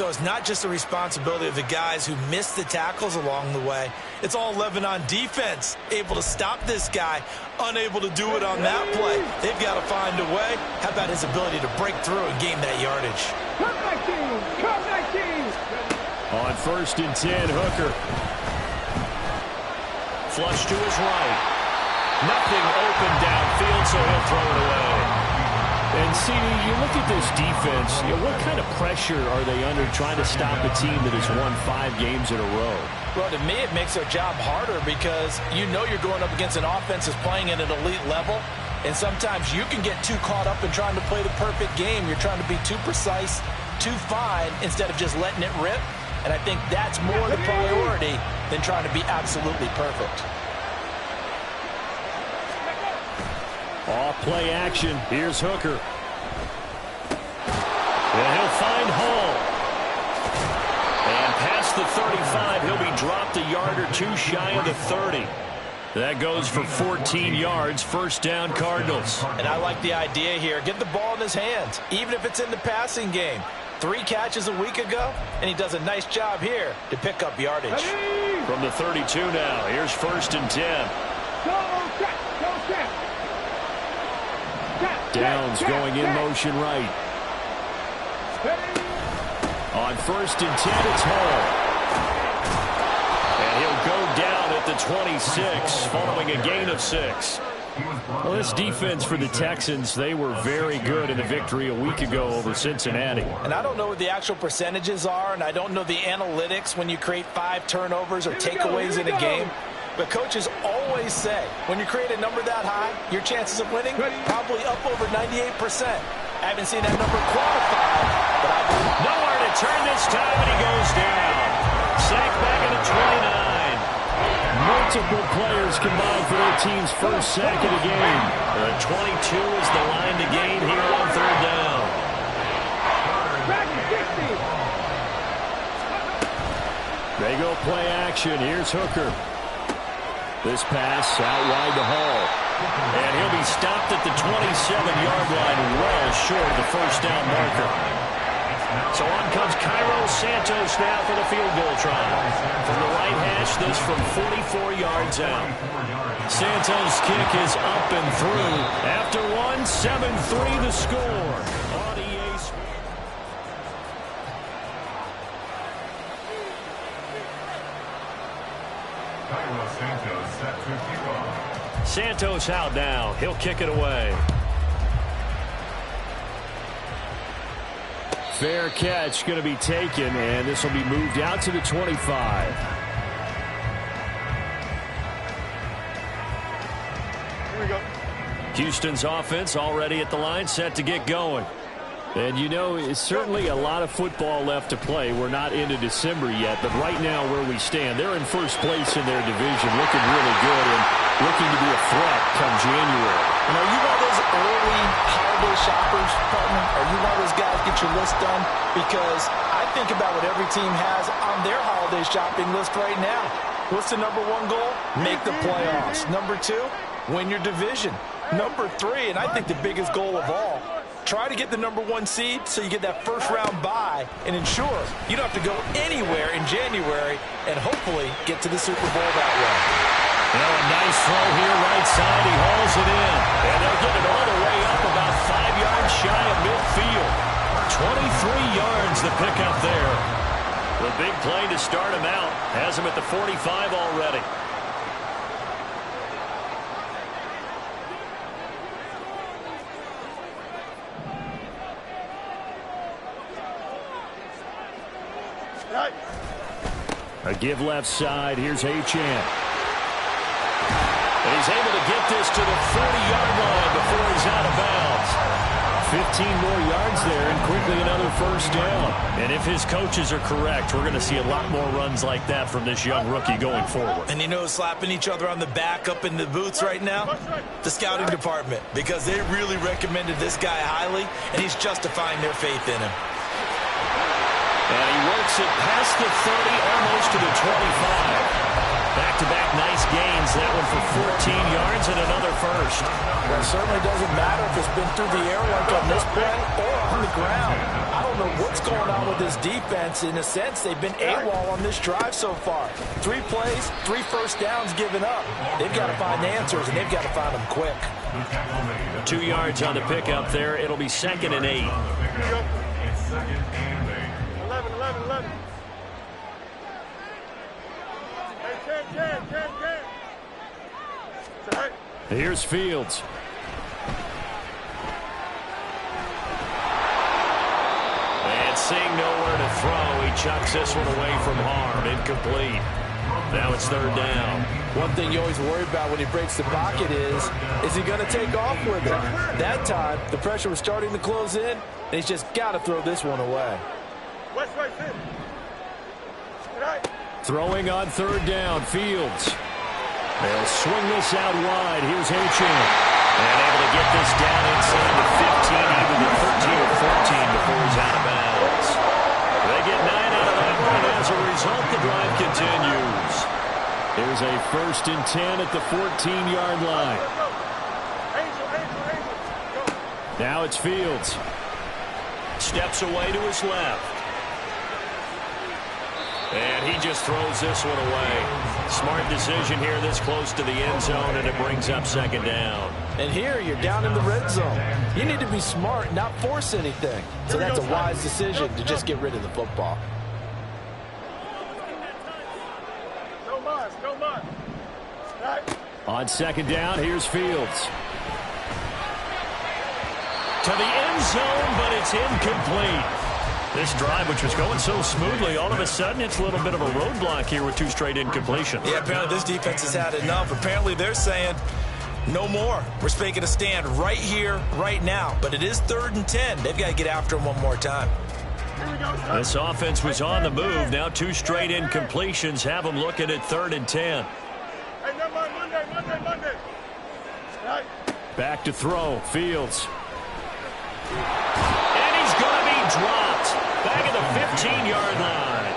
so it's not just the responsibility of the guys who missed the tackles along the way. It's all 11 on defense, able to stop this guy, unable to do it on that play. They've got to find a way. How about his ability to break through and gain that yardage? On 1st and 10, Hooker. Flush to his right. Nothing open downfield, so he'll throw it away. And, CD, you look at this defense, what kind of pressure are they under trying to stop a team that has won 5 games in a row? Well, to me, it makes their job harder because you know you're going up against an offense that's playing at an elite level, and sometimes you can get too caught up in trying to play the perfect game. You're trying to be too precise, too fine, instead of just letting it rip. And I think that's more the priority than trying to be absolutely perfect. Off play action. Here's Hooker. And he'll find Hall. And past the 35, he'll be dropped a yard or two shy of the 30. That goes for 14 yards. First down, Cardinals. And I like the idea here. Get the ball in his hands, even if it's in the passing game. 3 catches a week ago, and he does a nice job here to pick up yardage. From the 32 now, here's 1st and 10. Downs going in motion right. On 1st and 10, it's Hall. And he'll go down at the 26, following a gain of 6. Well, this defense for the Texans, they were very good in the victory a week ago over Cincinnati. And I don't know what the actual percentages are, and I don't know the analytics when you create 5 turnovers or takeaways in a game. But coaches always say, when you create a number that high, your chances of winning probably up over 98%. I haven't seen that number quantified, but I believe nowhere to turn this time, and he goes down. Sacked back at the 29. Multiple players combined for their team's first sack of the game. 22 is the line to gain here on 3rd down. They go play action. Here's Hooker. This pass out wide to Hall. And he'll be stopped at the 27-yard line, well short of the first down marker. So on comes Cairo Santos now for the field goal try. From the right hash, this from 44 yards out. Santos' kick is up and through. After one, 7-3 the score. On EA Sports. Santos out now. He'll kick it away. Fair catch going to be taken, and this will be moved out to the 25. Here we go. Houston's offense already at the line, set to get going. And, you know, it's certainly a lot of football left to play. We're not into December yet, but right now where we stand, they're in first place in their division, looking really good and looking to be a threat come January. And are you one of those early holiday shoppers, partner? Are you one of those guys get your list done? Because I think about what every team has on their holiday shopping list right now. What's the number 1 goal? Make the playoffs. Number 2, win your division. Number 3, and I think the biggest goal of all, try to get the number 1 seed so you get that first-round bye and ensure you don't have to go anywhere in January and hopefully get to the Super Bowl that way. Well, a nice throw here right side. He hauls it in. And they'll get it all the way up about 5 yards shy of midfield. 23 yards the pickup there. The big play to start him out. Has him at the 45 already. A give left side. Here's Achane. And he's able to get this to the 40-yard line before he's out of bounds. 15 more yards there and quickly another first down. And if his coaches are correct, we're going to see a lot more runs like that from this young rookie going forward. And you know, slapping each other on the back up in the booths right now? The scouting department, because they really recommended this guy highly, and he's justifying their faith in him. And he works it past the 30, almost to the 25. Back-to-back nice gains. That one for 14 yards and another first. Well, it certainly doesn't matter if it's been through the air like on this play or on the ground. I don't know what's going on with this defense. In a sense, they've been AWOL on this drive so far. 3 plays, 3 first downs given up. They've got to find answers, and they've got to find them quick. 2 yards on the pickup there. It'll be 2nd and 8. 11. Here's Fields. And seeing nowhere to throw, he chucks this one away from harm. Incomplete. Now it's 3rd down. One thing you always worry about when he breaks the pocket is he going to take off with it? That time, the pressure was starting to close in, and he's just got to throw this one away. Throwing on 3rd down, Fields. They'll swing this out wide. Here's Achane. And able to get this down inside the 15, even the 13 or 14 before he's out of bounds. They get 9 out of that one. As a result, the drive continues. Here's a 1st and 10 at the 14-yard line. Now it's Fields. Steps away to his left. And he just throws this one away. Smart decision here this close to the end zone, and it brings up 2nd down. And here you're down in the red zone. You need to be smart, not force anything. So that's a wise decision to just get rid of the football. No more. On 2nd down, here's Fields. To the end zone, but it's incomplete. This drive, which was going so smoothly, all of a sudden it's a little bit of a roadblock here with 2 straight incompletions. Yeah, apparently this defense has had enough. Apparently they're saying no more. We're making a stand right here, right now. But it is 3rd and 10. They've got to get after him one more time. This offense was on the move. Now 2 straight incompletions have them looking at 3rd and 10. Monday. Back to throw. Fields. And he's going to be dropped. Back at the 15-yard line.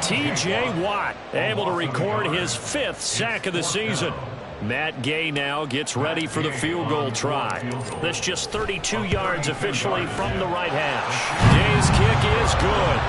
T.J. Watt able to record his 5th sack of the season. Matt Gay now gets ready for the field goal try. That's just 32 yards officially from the right hash. Gay's kick is good.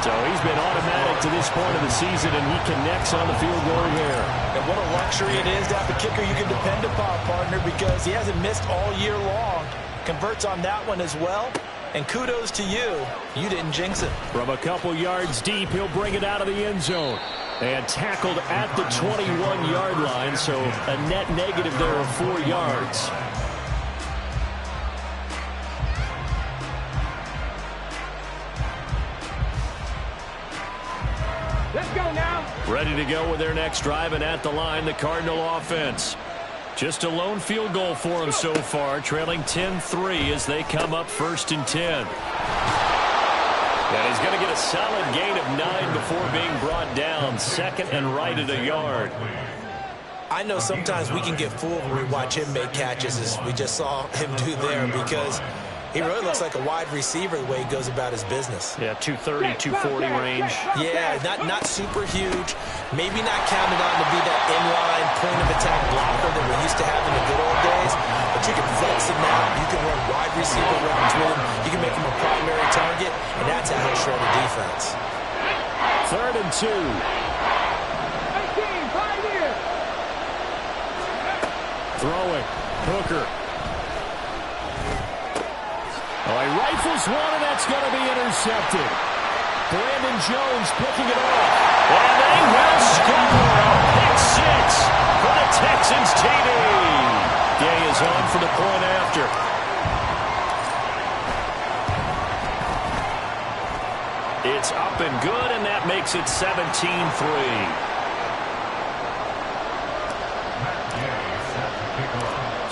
So he's been automatic to this point of the season, and he connects on the field goal there. And what a luxury it is to have a kicker you can depend upon, partner, because he hasn't missed all year long. Converts on that one as well. And kudos to you. You didn't jinx it. From a couple yards deep, he'll bring it out of the end zone. And tackled at the 21-yard line, so a net negative there of 4 yards. Let's go now. Ready to go with their next drive, and at the line, the Cardinal offense. Just a lone field goal for them so far, trailing 10-3 as they come up 1st and 10. And he's going to get a solid gain of 9 before being brought down. 2nd and right at a yard. I know sometimes we can get fooled when we watch him make catches, as we just saw him do there, because he really looks like a wide receiver the way he goes about his business. Yeah, 230, 240 range. Yeah, not super huge. Maybe not counted on to be that inline point-of-attack blocker that we used to have in the good old days. But you can flex him out. You can run wide receiver runs with him. You can make him a primary target, and that's how he'll shred a defense. 3rd and 2. Throwing. Hooker. Oh, he rifles one, and that's going to be intercepted. Brandon Jones picking it off. And they will score. Pick 6 for the Texans TD. Gay is on for the point after. It's up and good, and that makes it 17-3.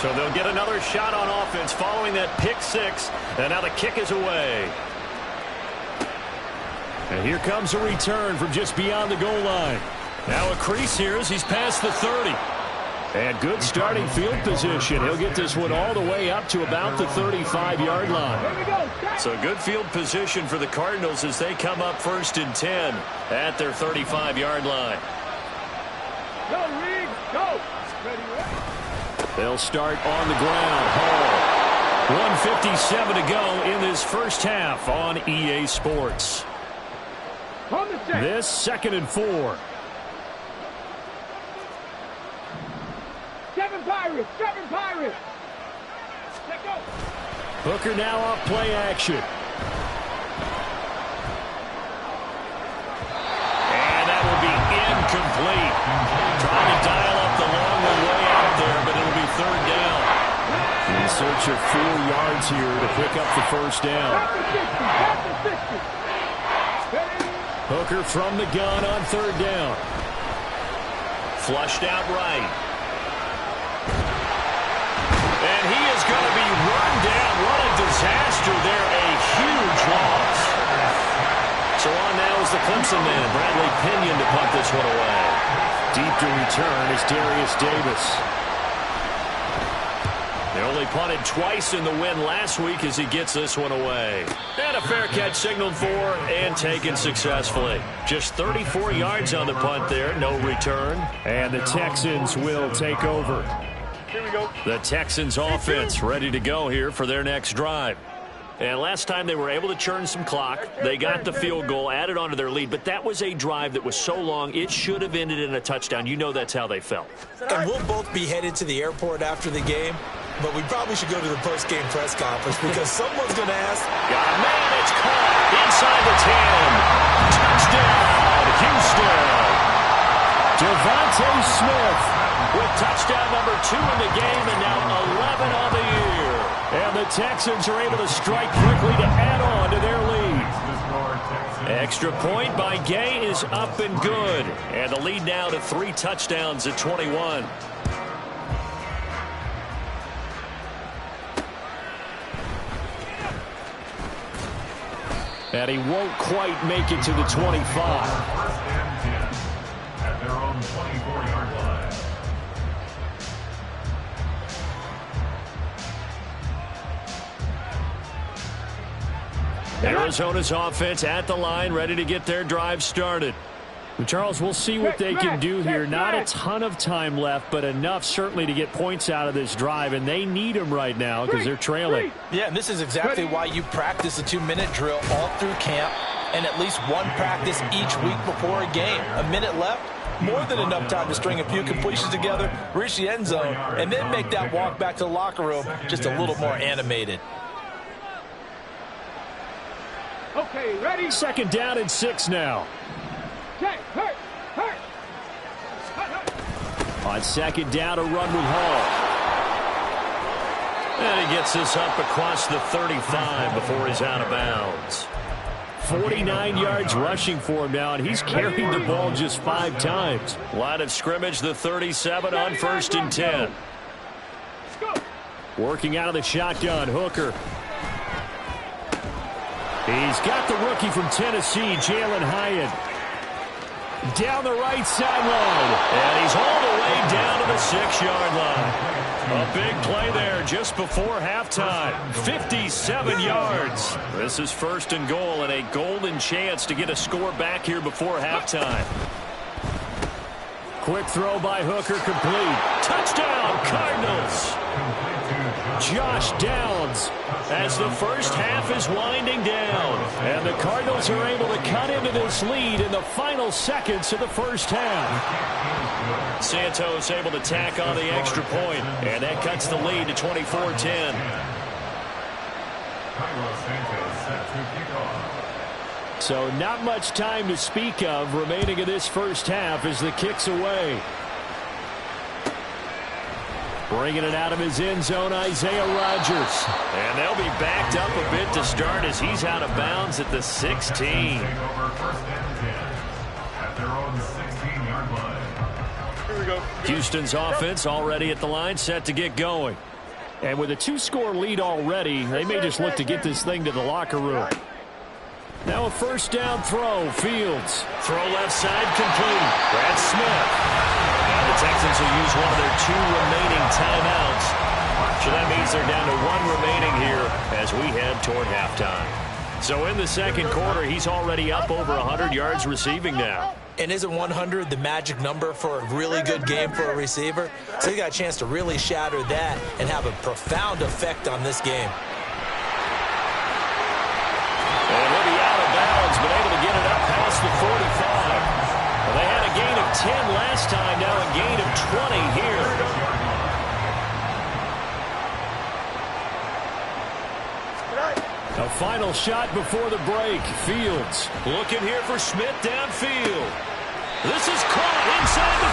So they'll get another shot on offense following that pick 6, and now the kick is away. And here comes a return from just beyond the goal line. Now a crease here as he's past the 30. And good starting field position. He'll get this one all the way up to about the 35-yard line. So good field position for the Cardinals as they come up 1st and 10 at their 35-yard line. Go, Reed. Go. Ready, ready. They'll start on the ground. Hall. 1:57 to go in this first half on EA Sports. On the set. This 2nd and 4. 7 Pirates. 7 Pirates. Let go. Hooker now off play action. And that will be incomplete. Trying to dial up the long way out there, but it'll be 3rd down. In search of 4 yards here to pick up the first down. Back to 60. Hooker from the gun on 3rd down. Flushed out right. And he is going to be run down. What a disaster there. A huge loss. So on now is the Clemson man, Bradley Pinion, to punt this one away. Deep to return is Darius Davis. They only punted twice in the win last week as he gets this one away. And a fair catch signaled for and taken successfully. Just 34 yards on the punt there, no return. And the Texans will take over. Here we go. The Texans offense ready to go here for their next drive. And last time they were able to churn some clock. They got the field goal, added on to their lead, but that was a drive that was so long it should have ended in a touchdown. You know that's how they felt. And we'll both be headed to the airport after the game, but we probably should go to the post-game press conference because someone's going to ask. Got a man, it's caught inside the 10. Touchdown, Houston. Devontae Smith with touchdown number 2 in the game and now 11 on the year. And the Texans are able to strike quickly to add on to their lead. Extra point by Gay is up and good. And the lead now to 3 touchdowns at 21. And he won't quite make it to the 25. At their own 24-yard line. Arizona's offense at the line, ready to get their drive started. Charles, we'll see what they can do here. Not a ton of time left, but enough certainly to get points out of this drive, and they need them right now because they're trailing. Yeah, and this is exactly why you practice a 2-minute drill all through camp and at least one practice each week before a game. A minute left, more than enough time to string a few completions together, reach the end zone, and then make that walk back to the locker room just a little more animated. Okay, ready? 2nd down and 6 now. Okay, hurt. On 2nd down, a run with Hall. And he gets this up across the 35 before he's out of bounds. 49 yards rushing for him now, and he's carried the ball just 5 times. Line of scrimmage, the 37 on 1st and 10. Working out of the shotgun, Hooker. He's got the rookie from Tennessee, Jalen Hyatt. Down the right sideline. And he's all the way down to the 6-yard line. A big play there just before halftime. 57 yards. This is 1st and goal and a golden chance to get a score back here before halftime. Quick throw by Hooker, complete. Touchdown, Cardinals. Josh Downs as the first half is winding down. And the Cardinals are able to cut into this lead in the final seconds of the first half. Santos able to tack on the extra point, and that cuts the lead to 24-10. So not much time to speak of remaining in this first half as the kick's away. Bringing it out of his end zone, Isaiah Rodgers. And they'll be backed up a bit to start as he's out of bounds at the 16. Houston's offense already at the line, set to get going. And with a 2-score lead already, they may just look to get this thing to the locker room. Now a 1st down throw, Fields. Throw left side, complete. Brad Smith. And the Texans will use one of their 2 remaining timeouts. So that means they're down to 1 remaining here as we head toward halftime. So in the 2nd quarter, he's already up over 100 yards receiving now. And isn't 100 the magic number for a really good game for a receiver? So he got a chance to really shatter that and have a profound effect on this game. And he'll be out of bounds, but able to get it up past the 45. Well, they had a gain of 10 last time, now a gain of 20 here. A final shot before the break. Fields looking here for Smith downfield. This is caught inside the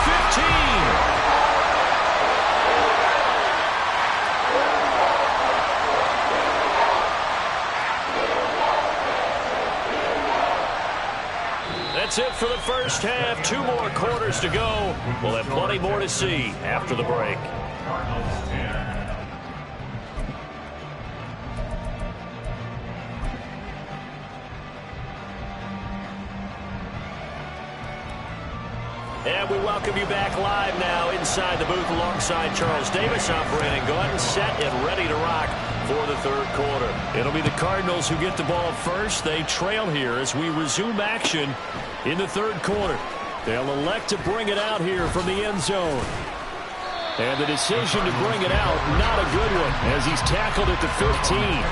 15. That's it for the first half. 2 more quarters to go. We'll have plenty more to see after the break. Cardinals 10. And we welcome you back live now inside the booth alongside Charles Davis. I'm Brandon Gaudin, set and ready to rock for the third quarter. It'll be the Cardinals who get the ball first. They trail here as we resume action in the third quarter. They'll elect to bring it out here from the end zone. And the decision to bring it out, not a good one, as he's tackled at the 15.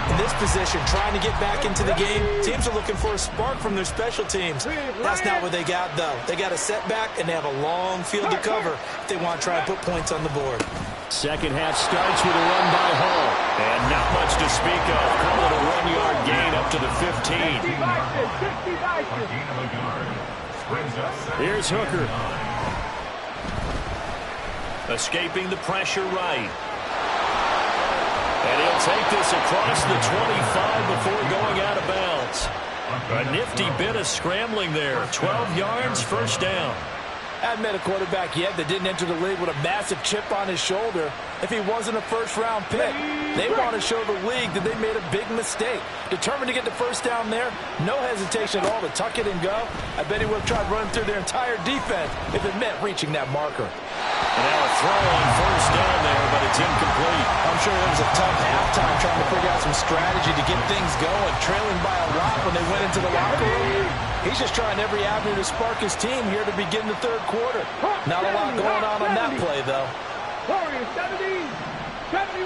In this position, trying to get back into the game, teams are looking for a spark from their special teams. That's not what they got, though. They got a setback, and they have a long field to cover if they want to try and put points on the board. Second half starts with a run by Hall. And not much to speak of. Call it a 1-yard gain up to the 15. Here's Hooker. Escaping the pressure right. And he'll take this across the 25 before going out of bounds. A nifty bit of scrambling there. 12 yards, first down. I haven't met a quarterback yet that didn't enter the league with a massive chip on his shoulder if he wasn't a first-round pick. They want to show the league that they made a big mistake. Determined to get the first down there, no hesitation at all to tuck it and go. I bet he would have tried running through their entire defense if it meant reaching that marker. And now a throw on first down there, but it's incomplete. I'm sure it was a tough halftime trying to figure out some strategy to get things going, trailing by a lot when they went into the locker room. He's just trying every avenue to spark his team here to begin the third quarter. Not a lot going on that play, though. Warriors, 70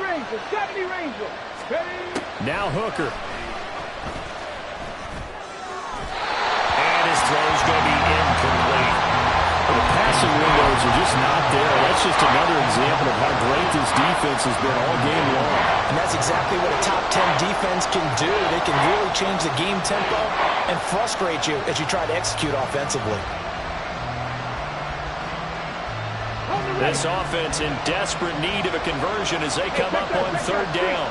Rangers, 70 Rangers. Now Hooker. And his throw's going to be incomplete. The passing windows are just not there. That's just another example of how great this defense has been all game long. And that's exactly what a top 10 defense can do. They can really change the game tempo and frustrate you as you try to execute offensively. This offense in desperate need of a conversion as they come up on third down.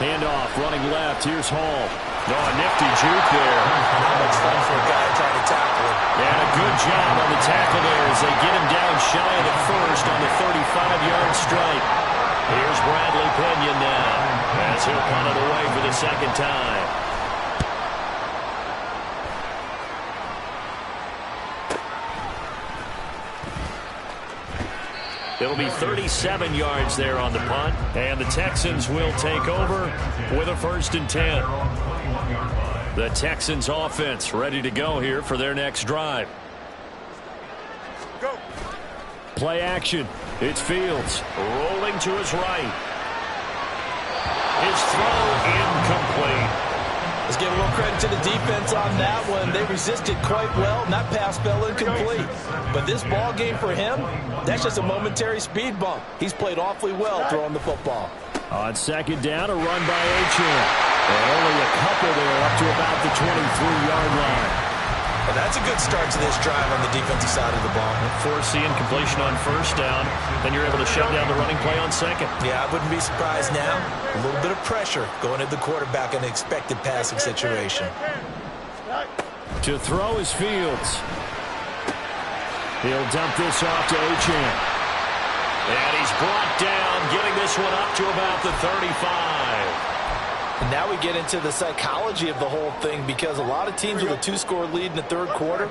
Handoff, running left. Here's Hall. No, a nifty juke there. Not much fun for a guy trying to tackle him. And a good job on the tackle there as they get him down shy of the first on the 35-yard strike. Here's Bradley Pinion now as he'll punt it away for the second time. It'll be 37 yards there on the punt, and the Texans will take over with a 1st and 10. The Texans offense ready to go here for their next drive. Go. Play action. It's Fields rolling to his right. His throw incomplete. Let's give a little credit to the defense on that one. They resisted quite well, and that pass fell incomplete. But this ball game for him, that's just a momentary speed bump. He's played awfully well throwing the football. On second down, a run by Achane. And only a couple there up to about the 23-yard line. Well, that's a good start to this drive on the defensive side of the ball. Foreseeing completion on first down, then you're able to shut down the running play on second. Yeah, I wouldn't be surprised now. A little bit of pressure going at the quarterback in an expected passing situation. To throw is Fields. He'll dump this off to Achane. And he's brought down, getting this one up to about the 35. And now we get into the psychology of the whole thing, because a lot of teams with a 2-score lead in the third quarter,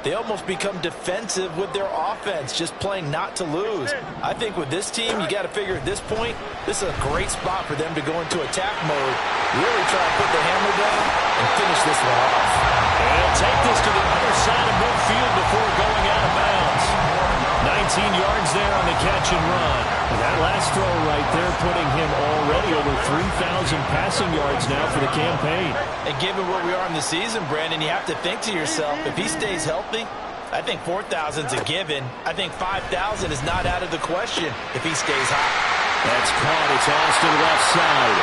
they almost become defensive with their offense, just playing not to lose. I think with this team, you got to figure at this point, this is a great spot for them to go into attack mode, really try to put the hammer down and finish this one off. And They'll take this to the other side of midfield before going out of bounds. 19 yards there on the catch and run. And that last throw right there putting him already over 3,000 passing yards now for the campaign. And given where we are in the season, Brandon, you have to think to yourself, if he stays healthy, I think 4,000 is a given. I think 5,000 is not out of the question if he stays hot. That's caught. It's Austin left side.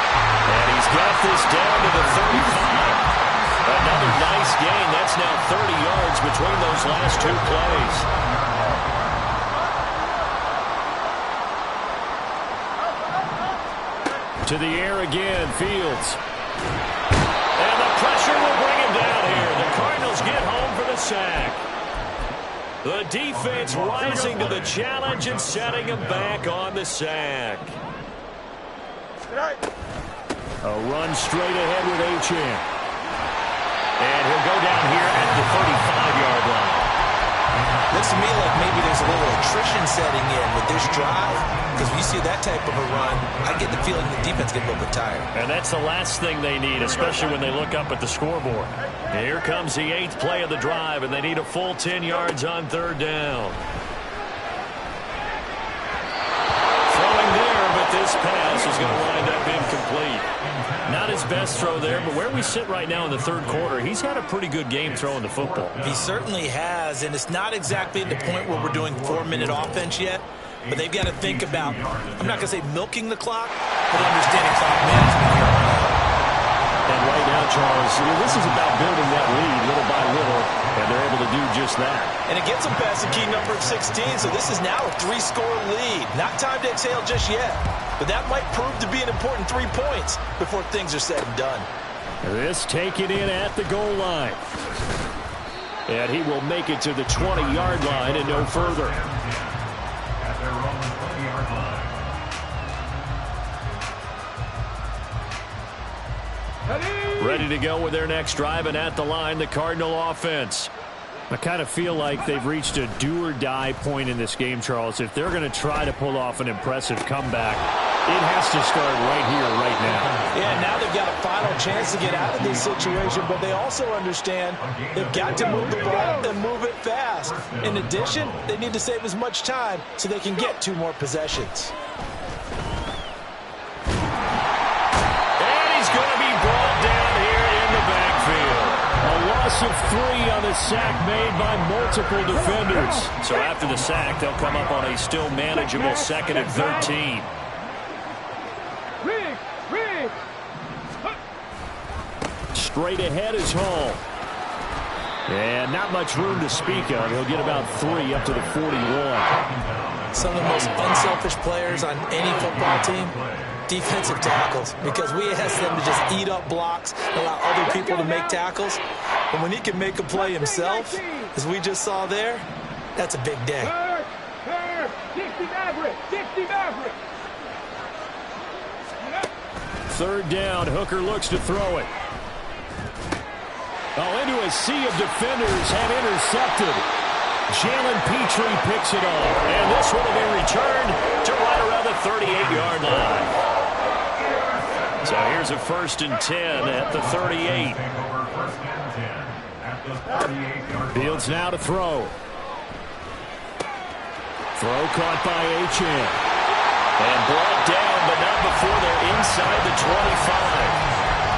And he's got this down to the 35. Another nice gain. That's now 30 yards between those last two plays. To the air again, Fields. And the pressure will bring him down here. The Cardinals get home for the sack. The defense rising to the challenge and setting him back on the sack. A run straight ahead with Achane. And he'll go down here at the 35-yard line. Looks to me like maybe there's a little attrition setting in with this drive, because when you see that type of a run, I get the feeling the defense gets a little bit tired. And that's the last thing they need, especially when they look up at the scoreboard. And here comes the 8th play of the drive, and they need a full 10 yards on third down. Throwing there, but this pass is going to wind up incomplete. Not his best throw there, but where we sit right now in the third quarter, he's had a pretty good game throwing the football. He certainly has, and it's not exactly at the point where we're doing 4-minute offense yet, but they've got to think about, I'm not going to say milking the clock, but understanding clock management here on out. And right now, Charles, this is about building that lead little by little, and they're able to do just that. And it gets them past the key number of 16, so this is now a 3-score lead. Not time to exhale just yet, but that might prove to be an important 3 points before things are said and done. This taken in at the goal line. And he will make it to the 20-yard line and no further. At their own 20-yard line. Ready to go with their next drive, and at the line, the Cardinal offense. I kind of feel like they've reached a do-or-die point in this game, Charles. If they're going to try to pull off an impressive comeback, it has to start right here, right now. Yeah, now they've got a final chance to get out of this situation, but they also understand they've got to move the ball and move it fast. In addition, they need to save as much time so they can get 2 more possessions. And he's going to be brought down here in the backfield. A loss of 3 on the sack made by multiple defenders. So after the sack, they'll come up on a still manageable 2nd and 13. Straight ahead is Hall. And not much room to speak of. He'll get about 3 up to the 41. Some of the most unselfish players on any football team, defensive tackles, because we ask them to just eat up blocks, allow other people to make tackles. And when he can make a play himself, as we just saw there, that's a big day. 3rd down, Hooker looks to throw it. Oh, into a sea of defenders, have intercepted. Jalen Petrie picks it off, and this one will be returned to right around the 38-yard line. So here's a 1st and 10 at the 38. Fields now to throw. Throw caught by Achane. And brought down, but not before they're inside the 25.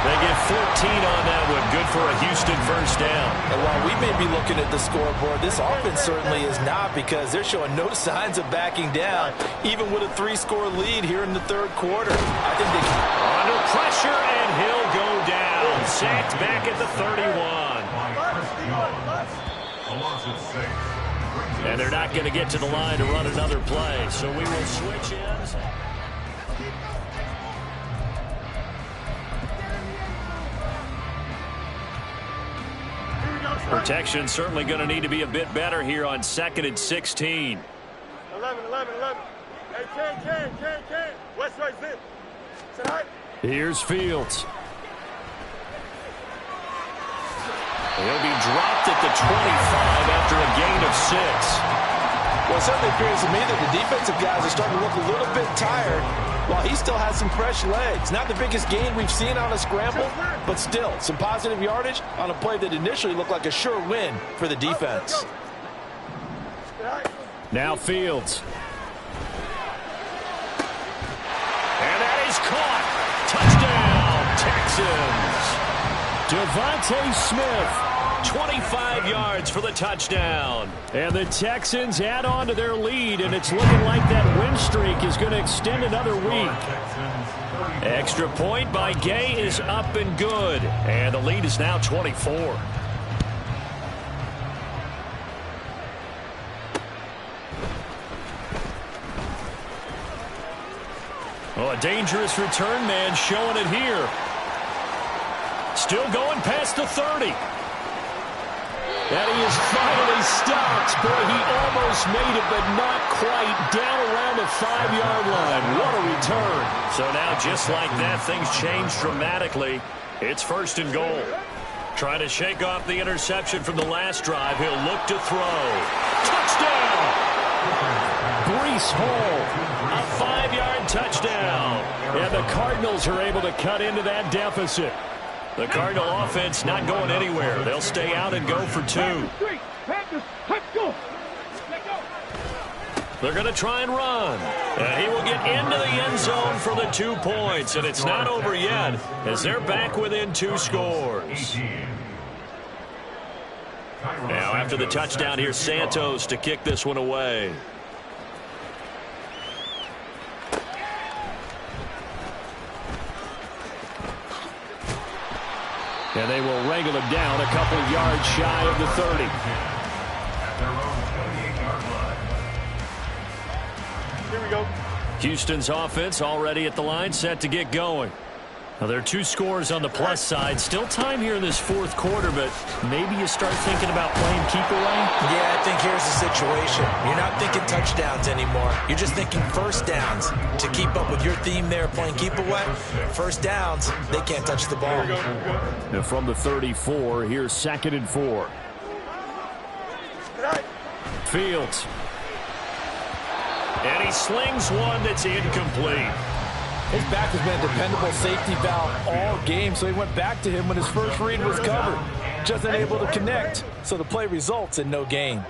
They get 14 on that one. Good for a Houston 1st down. And while we may be looking at the scoreboard, this offense certainly is not, because they're showing no signs of backing down, even with a 3-score lead here in the 3rd quarter. I think they can. Under pressure, and he'll go down. Sacked back at the 31. And they're not going to get to the line to run another play, so we will switch ends. Protection certainly going to need to be a bit better here on 2nd and 16. 11. Hey, Ken. West right zip. Tonight. Here's Fields. He'll be dropped at the 25 after a gain of 6. Well, it certainly appears to me that the defensive guys are starting to look a little bit tired. while he still has some fresh legs. Not the biggest gain we've seen on a scramble, but still some positive yardage on a play that initially looked like a sure win for the defense. Now Fields. And that is caught. Touchdown, Texans. Devontae Smith, 25 yards for the touchdown. And the Texans add on to their lead, and it's looking like that win streak is going to extend another week. Extra point by Gay is up and good, and the lead is now 24. Oh, a dangerous return man showing it here. Still going past the 30. And he is finally stopped. Boy, he almost made it, but not quite. Down around the 5-yard line. What a return. So now, just like that, things change dramatically. It's first and goal. Trying to shake off the interception from the last drive. He'll look to throw. Touchdown! Breece Hall, a 5-yard touchdown. And the Cardinals are able to cut into that deficit. The Cardinal offense not going anywhere. They'll stay out and go for 2. They're going to try and run. And he will get into the end zone for the 2 points. And it's not over yet as they're back within 2 scores. Now after the touchdown, here's Santos to kick this one away. And they will wrangle him down a couple yards shy of the 30. Here we go. Houston's offense already at the line, set to get going. Now, there are 2 scores on the plus side. Still time here in this 4th quarter, but maybe you start thinking about playing keep away? Yeah, I think here's the situation. You're not thinking touchdowns anymore. You're just thinking first downs. To keep up with your theme there, playing keep away, first downs, they can't touch the ball. And from the 34, here's 2nd and 4. Fields. And he slings one that's incomplete. His back has been a dependable safety valve all game, so he went back to him when his first read was covered. Just unable to connect, so the play results in no gain.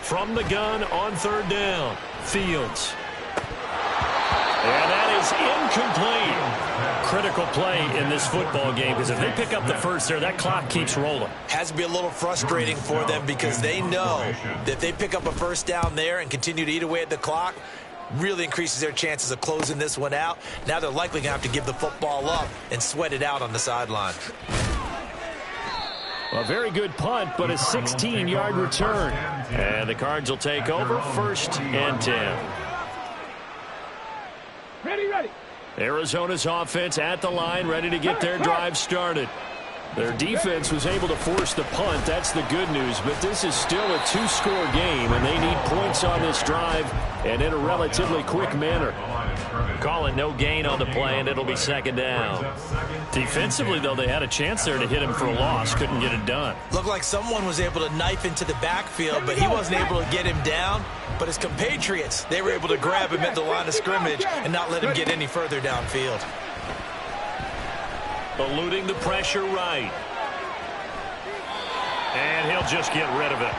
From the gun on 3rd down, Fields. And that is incomplete. Critical play in this football game, because if they pick up the first there, that clock keeps rolling. Has to be a little frustrating for them because they know that if they pick up a first down there and continue to eat away at the clock, really increases their chances of closing this one out. Now they're likely going to have to give the football up and sweat it out on the sideline. A very good punt, but a 16-yard return. And the Cards will take over 1st and 10. Ready. Arizona's offense at the line, ready to get their drive started. Their defense was able to force the punt. That's the good news. But this is still a 2-score game, and they need points on this drive and in a relatively quick manner. Call it no gain on the play, and it'll be 2nd down. Defensively, though, they had a chance there to hit him for a loss. Couldn't get it done. Looked like someone was able to knife into the backfield, but he wasn't able to get him down. But his compatriots, they were able to grab him at the line of scrimmage and not let him get any further downfield. Eluding the pressure right. And he'll just get rid of it.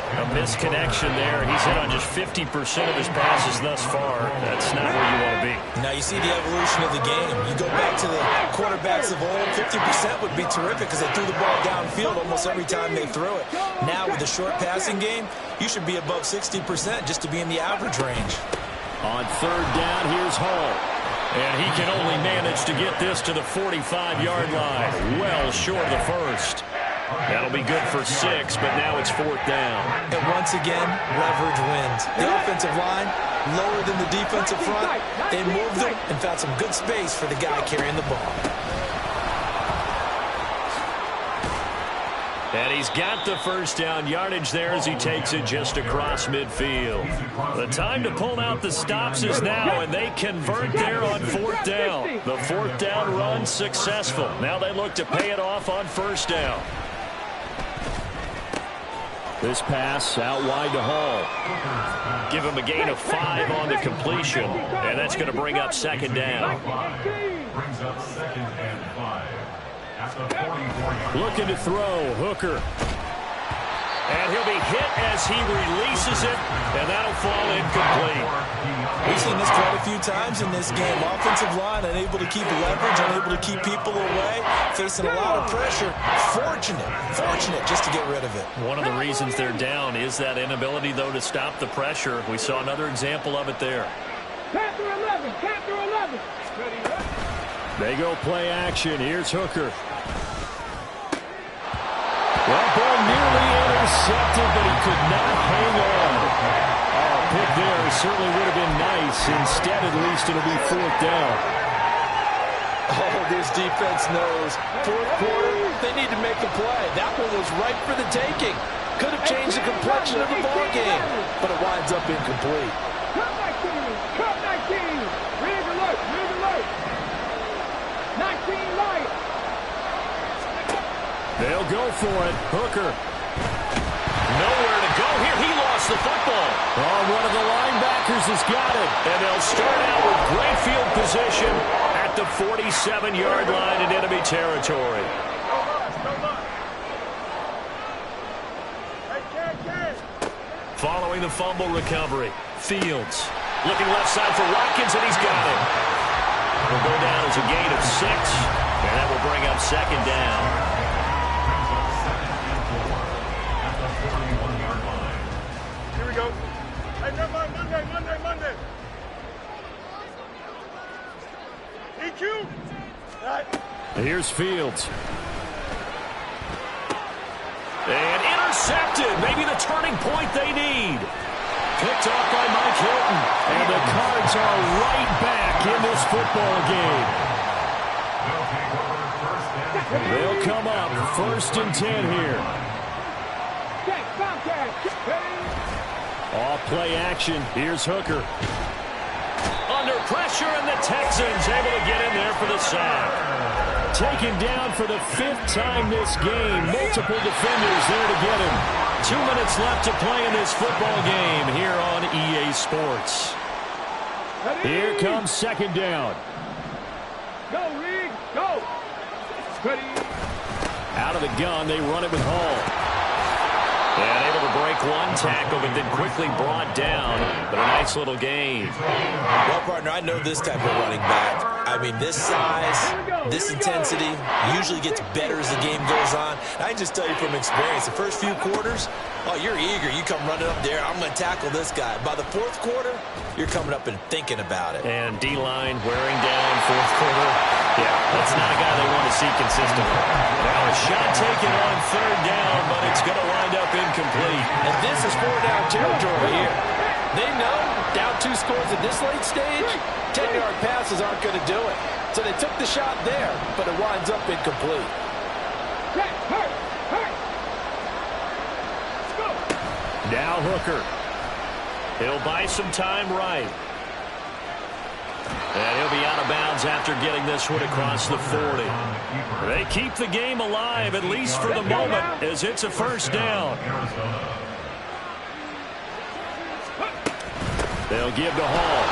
A misconnection there. He's hit on just 50% of his passes thus far. That's not where you want to be. Now you see the evolution of the game. You go back to the quarterbacks of old, 50% would be terrific because they threw the ball downfield almost every time they threw it. Now with the short passing game, you should be above 60% just to be in the average range. On 3rd down, here's Hall. And he can only manage to get this to the 45-yard line. Well short of the first. That'll be good for 6, but now it's 4th down. And once again, leverage wins. The offensive line, lower than the defensive front. They moved them and found some good space for the guy carrying the ball. And he's got the first down yardage there as he takes it just across midfield. The time to pull out the stops is now, and they convert there on fourth down. The fourth down run successful. Now they look to pay it off on first down. This pass out wide to Hall. Give him a gain of 5 on the completion, and that's going to bring up second down. Brings up 2nd and 5. At the 44-yard line. Looking to throw, Hooker. And he'll be hit as he releases it, and that'll fall incomplete. We've seen this quite a few times in this game. Offensive line unable to keep leverage, unable to keep people away, facing a lot of pressure. Fortunate just to get rid of it. One of the reasons they're down is that inability, though, to stop the pressure. We saw another example of it there. Capture 11, capture 11. They go play action. Here's Hooker. That ball nearly intercepted, but he could not hang on. Oh, pick there certainly would have been nice. Instead, at least, it'll be fourth down. Oh, this defense knows. Fourth quarter, they need to make a play. That one was right for the taking. Could have changed the complexion of the ball game, but it winds up incomplete. Cut 19, cut 19. Rig alert, rig alert. 19 light. They'll go for it. Hooker. Nowhere to go here. He lost the football. Oh, one of the linebackers has got it. And they'll start out with great field position at the 47-yard line in enemy territory. Following the fumble recovery, Fields looking left side for Watkins, and he's got it. Will go down as a gain of 6, and that will bring up second down. Here we go. Hey, Monday. EQ. Here's Fields. And intercepted. Maybe the turning point they need. Picked off by Mike Hilton. And the Cards are right back in this football game. They'll come up 1st and 10 here. Off play action. Here's Hooker. Under pressure, and the Texans able to get in there for the sack. Taken down for the 5th time this game. Multiple defenders there to get him. 2 minutes left to play in this football game here on EA Sports. Here comes second down. Go, Reed, go. Ready. Out of the gun, they run it with Hall. And able to break one tackle, but then quickly brought down. But a nice little gain. Well, partner, I know this type of running back. I mean, this size, this intensity usually gets better as the game goes on. I just tell you from experience, the first few quarters, oh, you're eager. You come running up there, I'm going to tackle this guy. By the 4th quarter, you're coming up and thinking about it. And D-line wearing down 4th quarter. Yeah, that's not a guy they want to see consistently. Now a shot taken on 3rd down, but it's going to wind up incomplete. And this is 4-down territory here. They know down 2 scores at this late stage, 10-yard passes aren't going to do it. So they took the shot there, but it winds up incomplete. Now Hooker. He'll buy some time right. And he'll be out of bounds after getting this one across the 40. They keep the game alive, at least for the moment, as it's a 1st down. They'll give to Hall.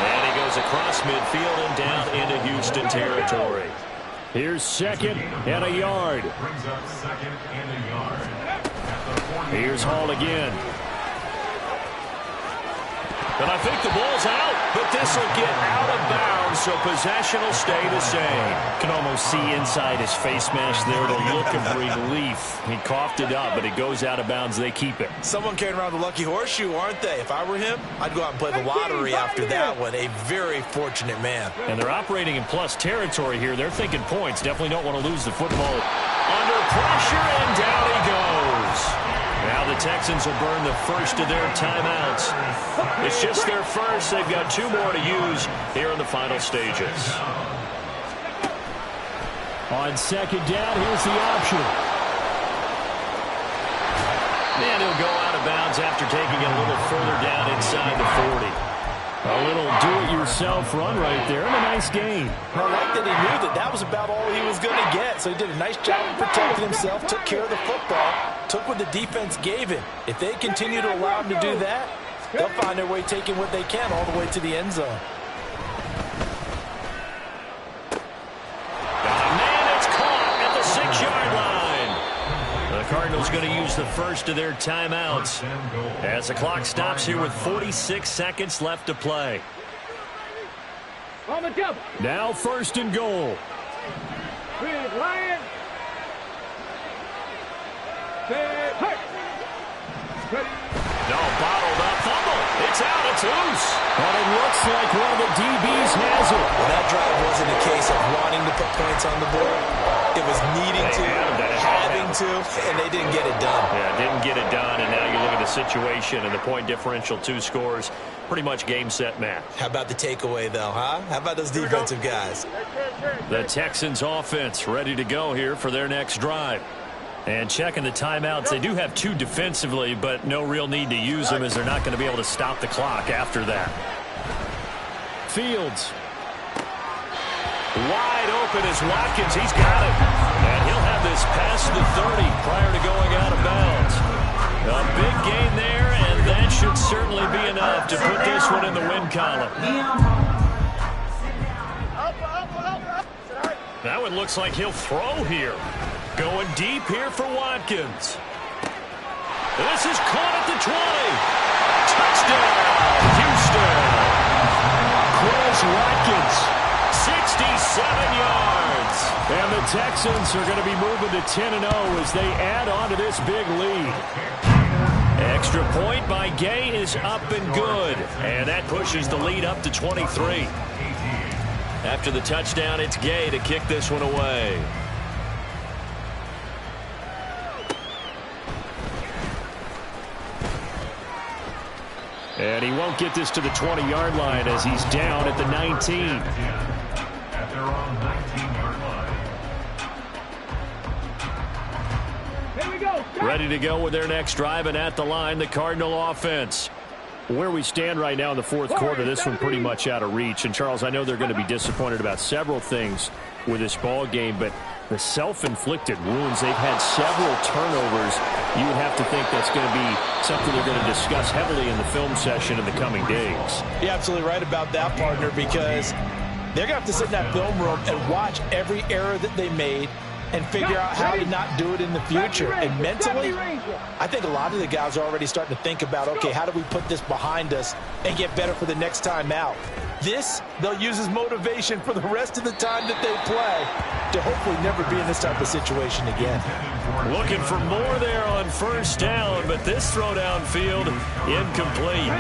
And he goes across midfield and down into Houston territory. Here's 2nd and a yard. Brings up 2nd and a yard. Here's Hall again. And I think the ball's out, but this will get out of bounds, so possession will stay the same. Can almost see inside his face mask there the look of relief. He coughed it up, but it goes out of bounds. They keep it. Someone carrying around the lucky horseshoe, aren't they? If I were him, I'd go out and play the lottery after that one. A very fortunate man. And they're operating in plus territory here. They're thinking points. Definitely don't want to lose the football. Under pressure, and down he goes. Now the Texans will burn the first of their timeouts. It's just their first. They've got 2 more to use here in the final stages. On second down, here's the option. And he'll go out of bounds after taking it a little further down inside the 40. A little do-it-yourself run right there, and a nice gain. I like that he knew that was about all he was going to get, so he did a nice job of protecting himself, took care of the football, took what the defense gave him. If they continue to allow him to do that, they'll find their way taking what they can all the way to the end zone. Cardinals going to use the first of their timeouts as the clock stops here with 46 seconds left to play. Now first and goal. No, bottled up fumble. It's out. It's loose. But it looks like one of the DBs has it. Well, that drive wasn't a case of wanting to put points on the board. It was needing to, having to, and they didn't get it done. Yeah, didn't get it done, and now you look at the situation and the point differential, 2 scores, pretty much game, set, match. How about the takeaway, though, huh? How about those defensive guys? The Texans offense ready to go here for their next drive. And checking the timeouts, they do have 2 defensively, but no real need to use them as they're not going to be able to stop the clock after that. Fields. Wide open is Watkins. He's got it. And he'll have this past the 30 prior to going out of bounds. A big gain there, and that should certainly be enough to put this one in the win column. That one looks like he'll throw here. Going deep here for Watkins. This is caught at the 20. Touchdown, Houston. Chris Watkins, 67 yards. And the Texans are going to be moving to 10-0 as they add on to this big lead. Extra point by Gay is up and good. And that pushes the lead up to 23. After the touchdown, it's Gay to kick this one away. And he won't get this to the 20-yard line as he's down at the 19. At their own 19-yard line. Here we go. Ready to go with their next drive, and at the line, the Cardinal offense. Where we stand right now in the fourth quarter, this one pretty much out of reach. And, Charles, I know they're going to be disappointed about several things with this ball game, but the self-inflicted wounds, they've had several turnovers. You would have to think that's going to be something they're going to discuss heavily in the film session in the coming days. You're absolutely right about that, partner, because they're going to have to sit in that film room and watch every error that they made and figure out how to not do it in the future. And mentally, I think a lot of the guys are already starting to think about, okay, how do we put this behind us and get better for the next time out? This, they'll use as motivation for the rest of the time that they play to hopefully never be in this type of situation again. Looking for more there on first down, but this throw downfield incomplete.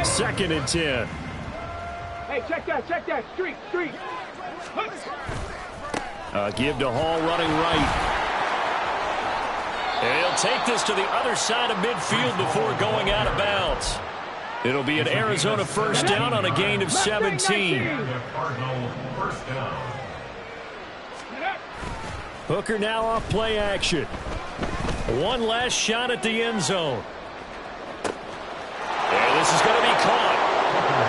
2nd and 10. Hey, check that. Street. Give to Hall running right. And he'll take this to the other side of midfield before going out of bounds. It'll be an Arizona first down on a gain of 17. Hooker now off play action. One last shot at the end zone. And this is going to be caught.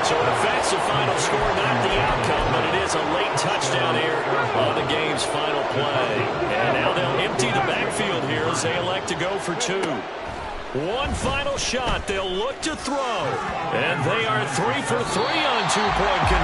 So it affects the final score, not the outcome, but it is a late touchdown here on the game's final play. And now they'll empty the backfield here as they elect to go for 2. One final shot. They'll look to throw. And they are 3 for 3 on 2-point conversion.